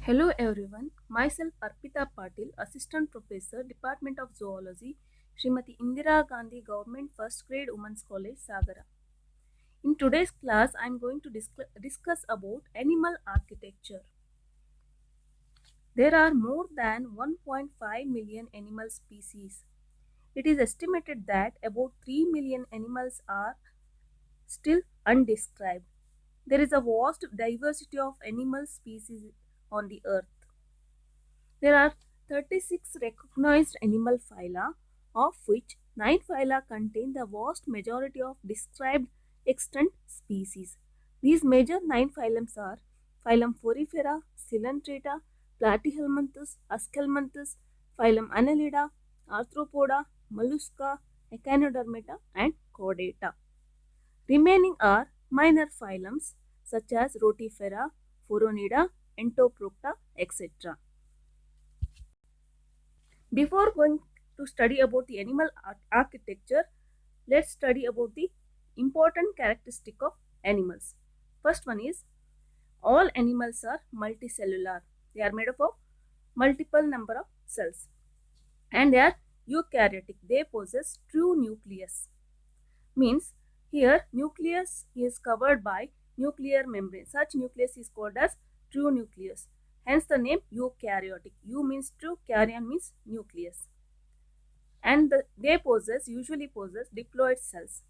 Hello everyone, myself Arpita Patil, Assistant Professor, Department of Zoology, Srimati Indira Gandhi Government First Grade Women's College, Sagara. In today's class, I am going to discuss about animal architecture. There are more than 1.5 million animal species. It is estimated that about 3 million animals are still undescribed. There is a vast diversity of animal species on the earth. There are 36 recognized animal phyla, of which 9 phyla contain the vast majority of described extant species. These major 9 phylums are phylum Porifera, Coelenterata, Platyhelminthes, Aschelminthes, phylum Annelida, Arthropoda, Mollusca, Echinodermata, and Chordata. Remaining are minor phylums such as Rotifera, Phoronida, Entoprocta, etc. Before going to study about the animal architecture, let's study about the important characteristic of animals. First one is all animals are multicellular. They are made up of multiple number of cells and they are eukaryotic. They possess true nucleus. Means here nucleus is covered by nuclear membrane. Such nucleus is called as true nucleus. Hence the name eukaryotic. Eu means true, karyon means nucleus. And they usually possess diploid cells.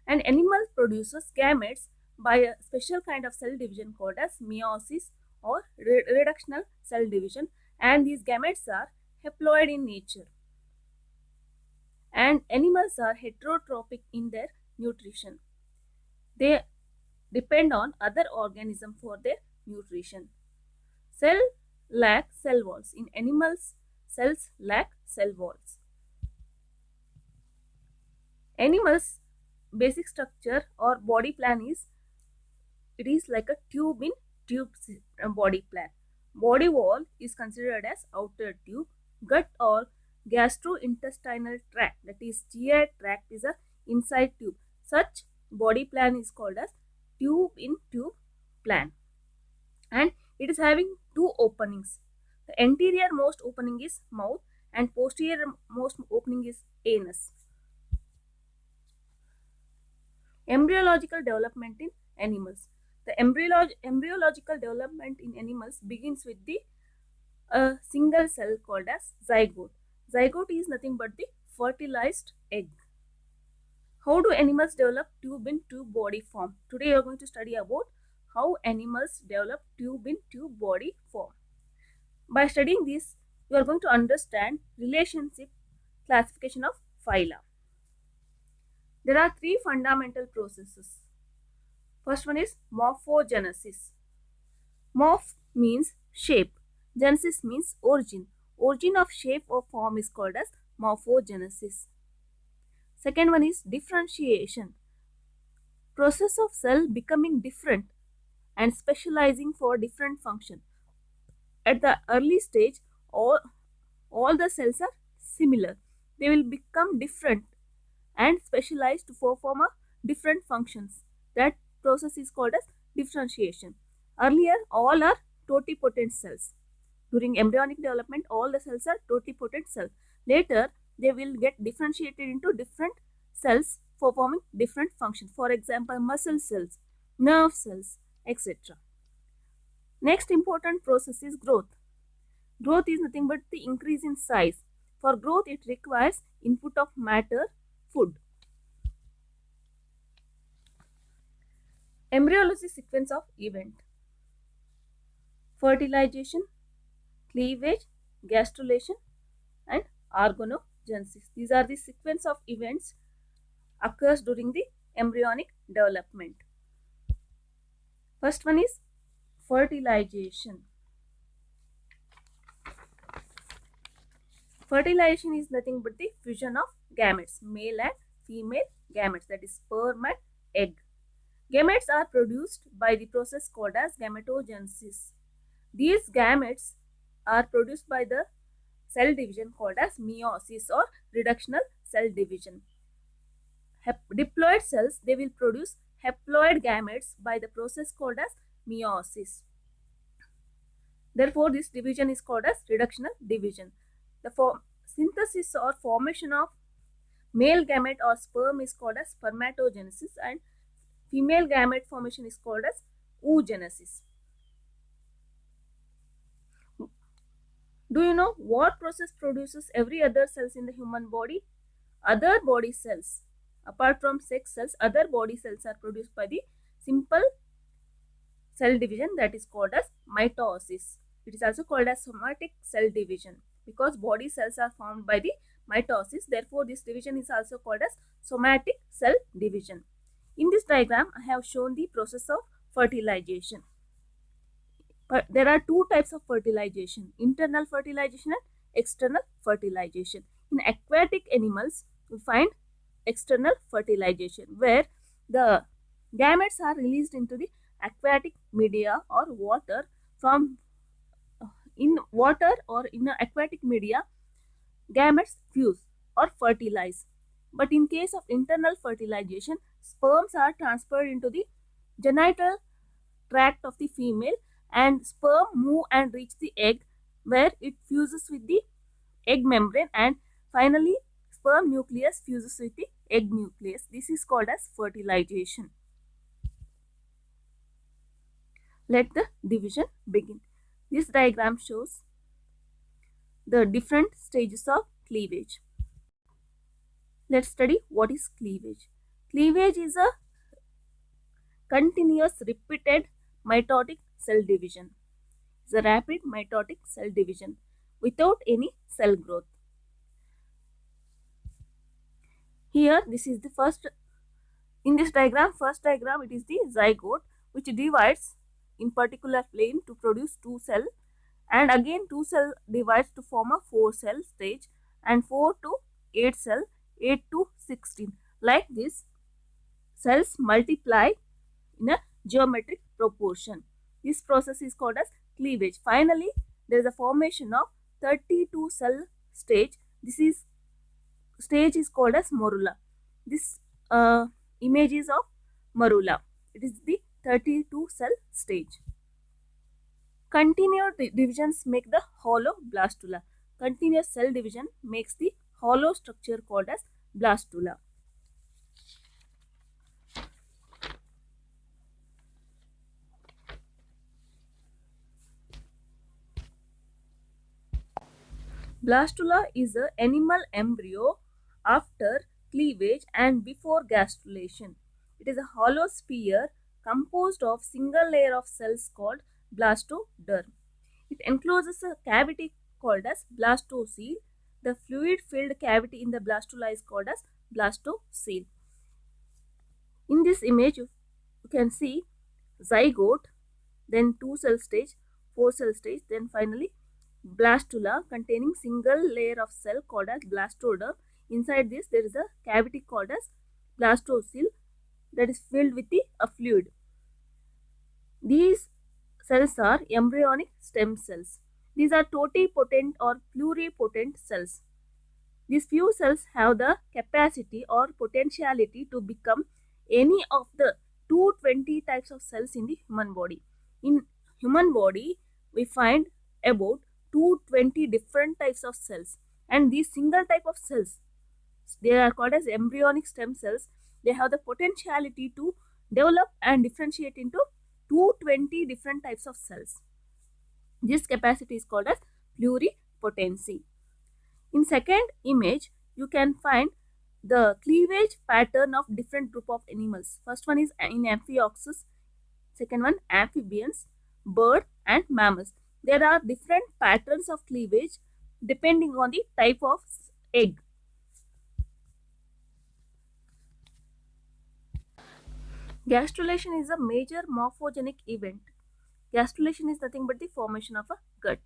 An animal produces gametes by a special kind of cell division called as meiosis or reductional cell division, and these gametes are haploid in nature. And animals are heterotrophic in their nutrition. They depend on other organisms for their nutrition. Cell lack cell walls. In animals, cells lack cell walls. Animals' basic structure or body plan is it is like a tube in tube body plan. Body wall is considered as outer tube. Gut or gastrointestinal tract, that is GI tract, is a inside tube. Such body plan is called as tube in tube plan, and it is having two openings. The anterior most opening is mouth and posterior most opening is anus. Embryological development in animals. The embryological development in animals begins with the single cell called as zygote. Zygote is nothing but the fertilized egg. How do animals develop tube in tube body form? Today we are going to study about how animals develop tube in tube body form. By studying this, you are going to understand relationship classification of phyla. There are three fundamental processes. First one is morphogenesis. Morph means shape. Genesis means origin. Origin of shape or form is called as morphogenesis. Second one is differentiation. Process of cell becoming different and specializing for different function. At the early stage, all the cells are similar. They will become different and specialized to perform a different functions. That process is called as differentiation. Earlier, all are totipotent cells. During embryonic development, all the cells are totipotent cells. Later, they will get differentiated into different cells performing different functions. For example, muscle cells, nerve cells, etc. Next important process is growth. Growth is nothing but the increase in size. For growth, it requires input of matter, food. Embryology sequence of event. Fertilization, cleavage, gastrulation, and organogenesis. These are the sequence of events occurs during the embryonic development. First one is fertilization. Fertilization is nothing but the fusion of gametes, male and female gametes, that is sperm and egg. Gametes are produced by the process called as gametogenesis. These gametes are produced by the cell division called as meiosis or reductional cell division. Diploid cells, they will produce haploid gametes by the process called as meiosis. Therefore, this division is called as reductional division. The synthesis or formation of male gamete or sperm is called as spermatogenesis, and female gamete formation is called as oogenesis. Do you know what process produces every other cells in the human body? Other body cells. Apart from sex cells, other body cells are produced by the simple cell division, that is called as mitosis. It is also called as somatic cell division because body cells are formed by the mitosis. Therefore, this division is also called as somatic cell division. In this diagram, I have shown the process of fertilization. But there are two types of fertilization: internal fertilization and external fertilization. In aquatic animals, we find external fertilization, where the gametes are released into the aquatic media or water. From in water or in aquatic media, gametes fuse or fertilize. But in case of internal fertilization, sperms are transferred into the genital tract of the female, and sperm move and reach the egg, where it fuses with the egg membrane, and finally sperm nucleus fuses with the egg nucleus. This is called as fertilization. Let the division begin. This diagram shows the different stages of cleavage. Let's study what is cleavage. Cleavage is a continuous repeated mitotic cell division. It's a rapid mitotic cell division without any cell growth. Here, this is the first, in this diagram, first diagram, it is the zygote, which divides in particular plane to produce 2 cell, and again 2 cell divides to form a 4 cell stage, and 4 to 8 cell, 8 to 16. Like this, cells multiply in a geometric proportion. This process is called as cleavage. Finally, there is a formation of 32 cell stage. This is stage is called as morula. This image is of morula. It is the 32 cell stage. Continued divisions make the hollow blastula. Continuous cell division makes the hollow structure called as blastula. Blastula is an animal embryo after cleavage and before gastrulation. It is a hollow sphere composed of single layer of cells called blastoderm. It encloses a cavity called as blastocele. The fluid-filled cavity in the blastula is called as blastocele. In this image, you can see zygote, then 2 cell stage, 4 cell stage, then finally blastula containing single layer of cell called as blastoderm. Inside this, there is a cavity called as blastocele that is filled with a fluid. These cells are embryonic stem cells. These are totipotent or pluripotent cells. These few cells have the capacity or potentiality to become any of the 220 types of cells in the human body. In human body, we find about 220 different types of cells, and these single type of cells, they are called as embryonic stem cells. They have the potentiality to develop and differentiate into 220 different types of cells. This capacity is called as pluripotency. In second image, you can find the cleavage pattern of different group of animals. First one is in Amphioxus, second one amphibians, bird and mammals. There are different patterns of cleavage depending on the type of egg. Gastrulation is a major morphogenic event. Gastrulation is nothing but the formation of a gut.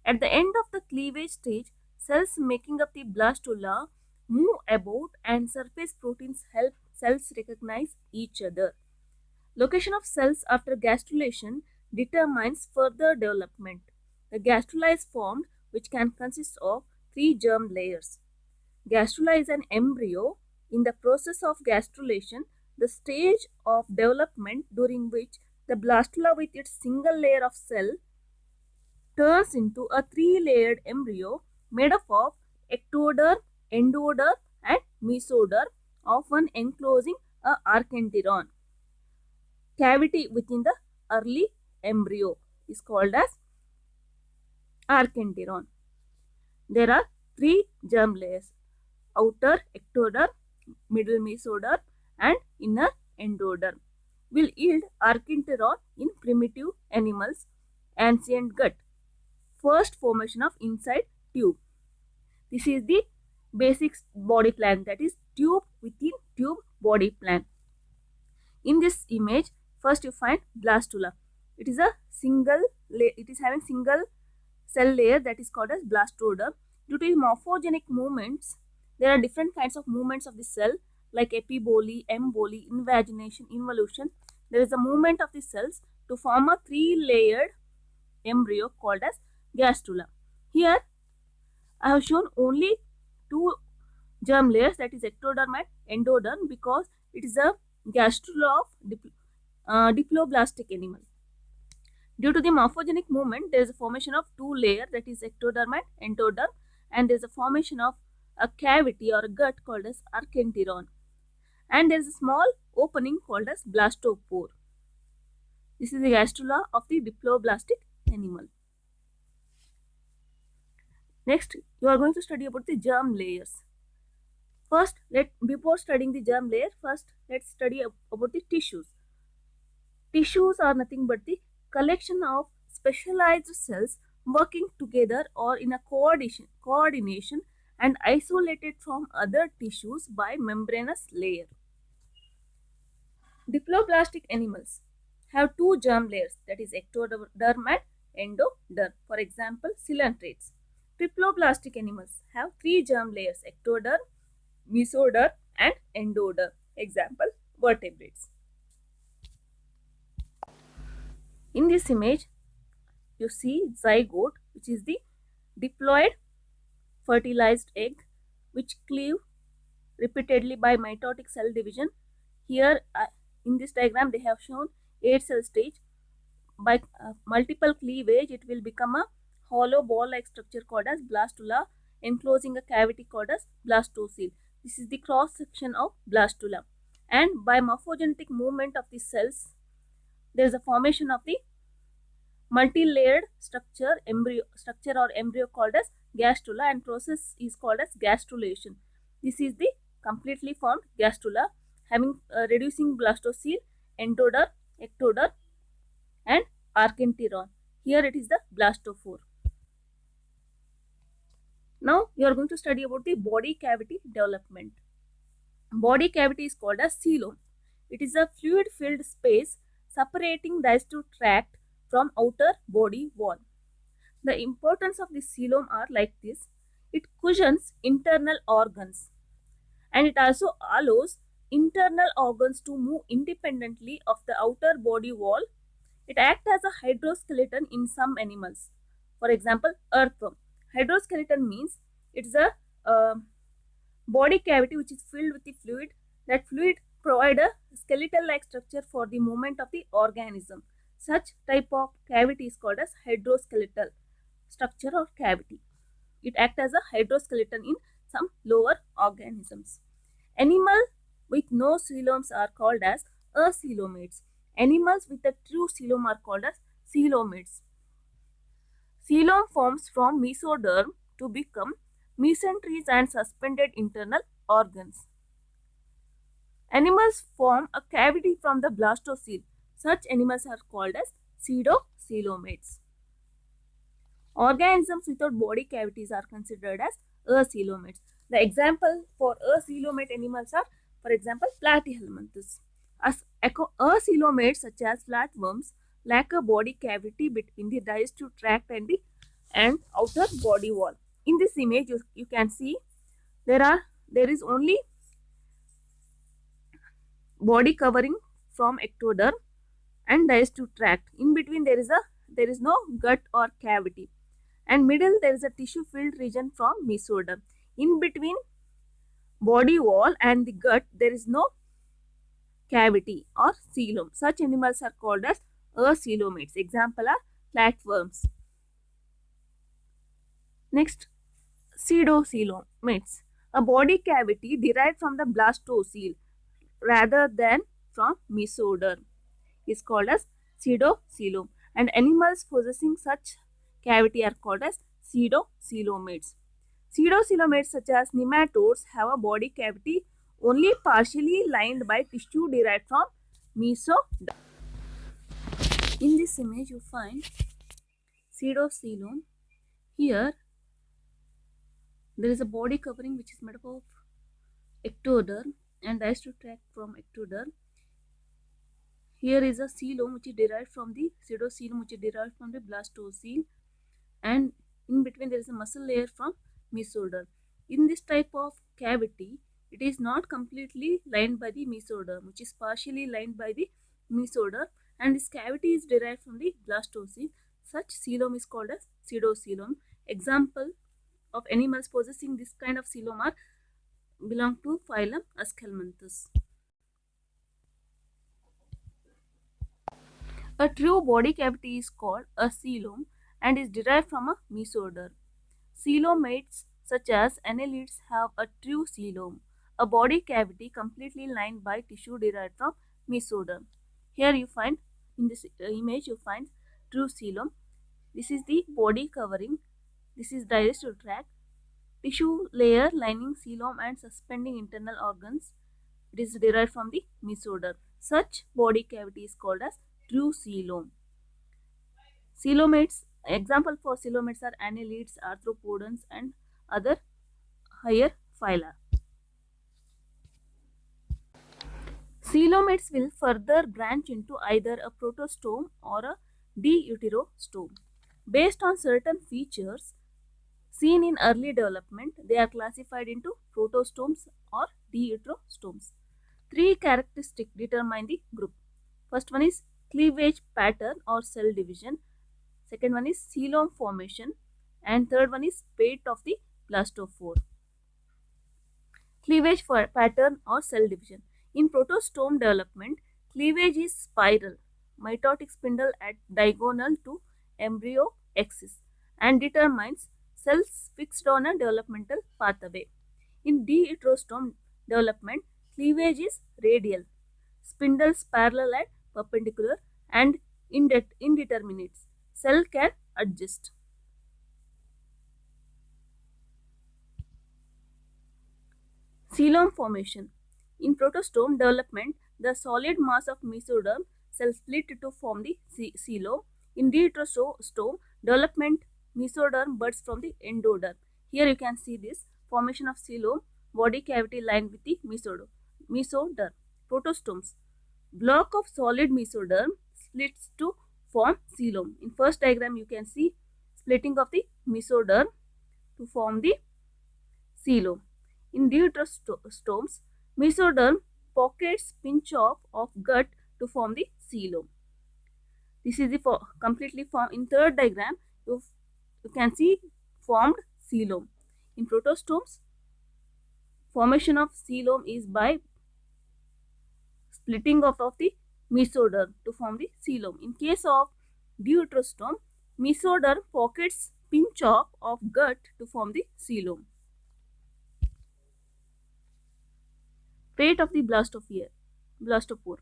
At the end of the cleavage stage, cells making up the blastula move about and surface proteins help cells recognize each other. Location of cells after gastrulation determines further development. The gastrula is formed, which can consist of 3 germ layers. Gastrula is an embryo. In the process of gastrulation, the stage of development during which the blastula with its single layer of cell turns into a three-layered embryo made up of ectoderm, endoderm, and mesoderm, often enclosing a archenteron. Cavity within the early embryo is called as archenteron. There are three germ layers: outer ectoderm, middle mesoderm, and inner endoderm. Will yield archenteron in primitive animals, ancient gut. First formation of inside tube. This is the basic body plan, that is tube within tube body plan. In this image, first you find blastula. It is having single cell layer that is called as blastoderm. Due to morphogenic movements, there are different kinds of movements of the cell like epiboly, emboli, invagination, involution. There is a movement of the cells to form a three-layered embryo called as gastrula. Here I have shown only two germ layers, that is ectoderm and endoderm, because it is a gastrula of diploblastic animal. Due to the morphogenic movement, there is a formation of two layers, that is ectoderm and endoderm, and there is a formation of a cavity or a gut called as archenteron, and there is a small opening called as blastopore. This is the gastrula of the diploblastic animal. Next, you are going to study about the germ layers. First, before studying the germ layer, let's study about the tissues. Tissues are nothing but the collection of specialized cells working together or in a coordination and isolated from other tissues by membranous layer. Diploblastic animals have two germ layers, that is ectoderm and endoderm. For example, coelentrates. Triploblastic animals have three germ layers: ectoderm, mesoderm, and endoderm. Example, vertebrates. In this image, you see zygote, which is the diploid fertilized egg which cleave repeatedly by mitotic cell division. Here in this diagram they have shown 8 cell stage. By multiple cleavage, it will become a hollow ball-like structure called as blastula, enclosing a cavity called as blastocele. This is the cross section of blastula. And by morphogenetic movement of the cells, there is a formation of the multi-layered structure or embryo called as gastrula, and process is called as gastrulation. This is the completely formed gastrula having reducing blastocele, endoderm, ectoderm, and archenteron. Here it is the blastophore. Now you are going to study about the body cavity development. Body cavity is called as coelom. It is a fluid-filled space separating digestive tract from outer body wall. The importance of the coelom are like this: it cushions internal organs, and it also allows internal organs to move independently of the outer body wall. It acts as a hydroskeleton in some animals. For example, earthworm. Hydroskeleton means it is a body cavity which is filled with the fluid. That fluid provides a skeletal-like structure for the movement of the organism. Such type of cavity is called as hydroskeletal structure or cavity. It acts as a hydroskeleton in some lower organisms. Animals with no coeloms are called as acoelomates. Animals with a true coelom are called as coelomates. Coelom forms from mesoderm to become mesenteries and suspended internal organs. Animals form a cavity from the blastocele. Such animals are called as pseudocoelomates. Organisms without body cavities are considered as acoelomates. The example for acoelomate animals are, for example, platyhelminthes. Acoelomates such as flatworms lack a body cavity between the digestive tract and the outer body wall. In this image, you can see there is only body covering from ectoderm and digestive tract. In between there is no gut or cavity, and middle there is a tissue filled region from mesoderm. In between body wall and the gut there is no cavity or coelom. Such animals are called as acoelomates. Example are flatworms. Next, pseudocoelomates, a body cavity derived from the blastocoel rather than from mesoderm, is called as pseudocoelom, and animals possessing such cavity are called as pseudocoelomates. Pseudocoelomates such as nematodes have a body cavity only partially lined by tissue derived from mesoderm. In this image you find pseudocoelom. Here there is a body covering which is made up of ectoderm and digestive tract from ectoderm. Here is a coelom which is derived from the pseudocoelom which is derived from the blastocoel, and in between there is a muscle layer from mesoderm. In this type of cavity, it is not completely lined by the mesoderm, which is partially lined by the mesoderm, and this cavity is derived from the blastocoel. Such coelom is called as pseudocoelom. Example of animals possessing this kind of coelom are belong to phylum Aschelmanthus. A true body cavity is called a coelom and is derived from a mesoderm. Coelomates such as annelids have a true coelom, a body cavity completely lined by tissue derived from mesoderm. Here you find, in this image you find true coelom. This is the body covering, this is digestive tract, tissue layer lining coelom and suspending internal organs. It is derived from the mesoderm. Such body cavity is called as true coelom. Coelomates, example for coelomates are annelids, arthropodans, and other higher phyla. Coelomates will further branch into either a protostome or a deuterostome. Based on certain features seen in early development, they are classified into protostomes or deuterostomes. Three characteristics determine the group. First one is cleavage pattern or cell division. Second one is coelom formation, and third one is fate of the blastophore. Cleavage for pattern or cell division. In protostome development, cleavage is spiral, mitotic spindle at diagonal to embryo axis, and determines cells fixed on a developmental pathway. In deuterostome development, cleavage is radial, spindles parallel and perpendicular, and indeterminate. Cell can adjust. Coelom formation. In protostome development, the solid mass of mesoderm cell split to form the coelom. In deuterostome development, mesoderm buds from the endoderm. Here you can see this formation of coelom, body cavity lined with the mesoderm. Protostomes. Block of solid mesoderm splits to form coelom. In first diagram, you can see splitting of the mesoderm to form the coelom. In deuterostomes, mesoderm pockets pinch off of gut to form the coelom. This is the completely formed. In third diagram, you can see formed coelom. In protostomes, formation of coelom is by splitting off of the mesoderm to form the coelom. In case of deuterostome, mesoderm pockets pinch off of gut to form the coelom. Fate of the blastophore.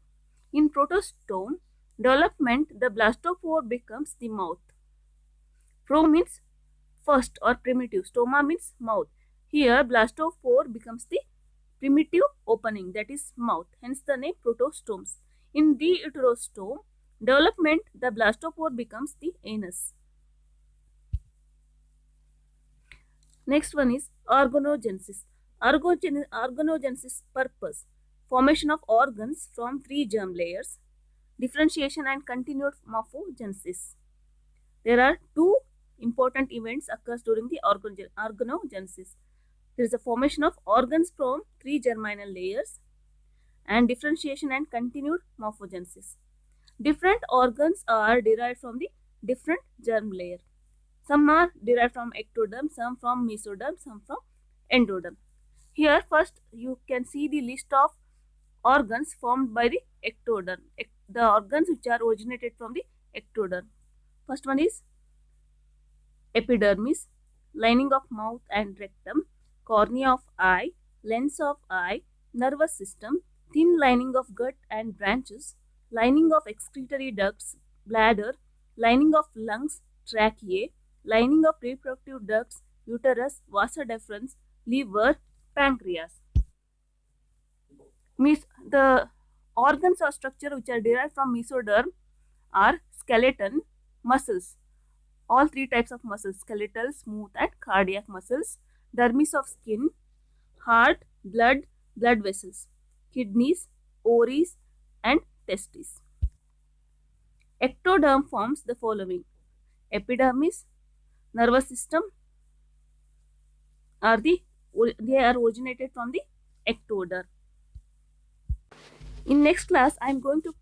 In protostome development, the blastophore becomes the mouth. Pro means first or primitive. Stoma means mouth. Here, blastophore becomes the primitive opening, that is mouth. Hence the name protostomes. In deuterostome development, the blastophore becomes the anus. Next one is organogenesis. Organogenesis purpose. Formation of organs from three germ layers. Differentiation and continued morphogenesis. There are two important events occurs during the organogenesis. There is a formation of organs from three germinal layers and differentiation and continued morphogenesis. Different organs are derived from the different germ layer. Some are derived from ectoderm, some from mesoderm, some from endoderm. Here first you can see the list of organs formed by the ectoderm. The organs which are originated from the ectoderm. First one is epidermis, lining of mouth and rectum, cornea of eye, lens of eye, nervous system, thin lining of gut and branches, lining of excretory ducts, bladder, lining of lungs, tracheae, lining of reproductive ducts, uterus, vasa deferens, liver, pancreas. The organs or structure which are derived from mesoderm are skeleton, muscles, all three types of muscles, skeletal, smooth and cardiac muscles, dermis of skin, heart, blood vessels, kidneys, ovaries and testes. Ectoderm forms the following: epidermis, nervous system are they are originated from the ectoderm. In next class, I am going to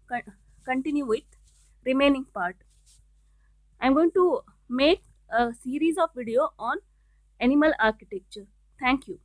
continue with remaining part. I am going to make a series of video on animal architecture. Thank you.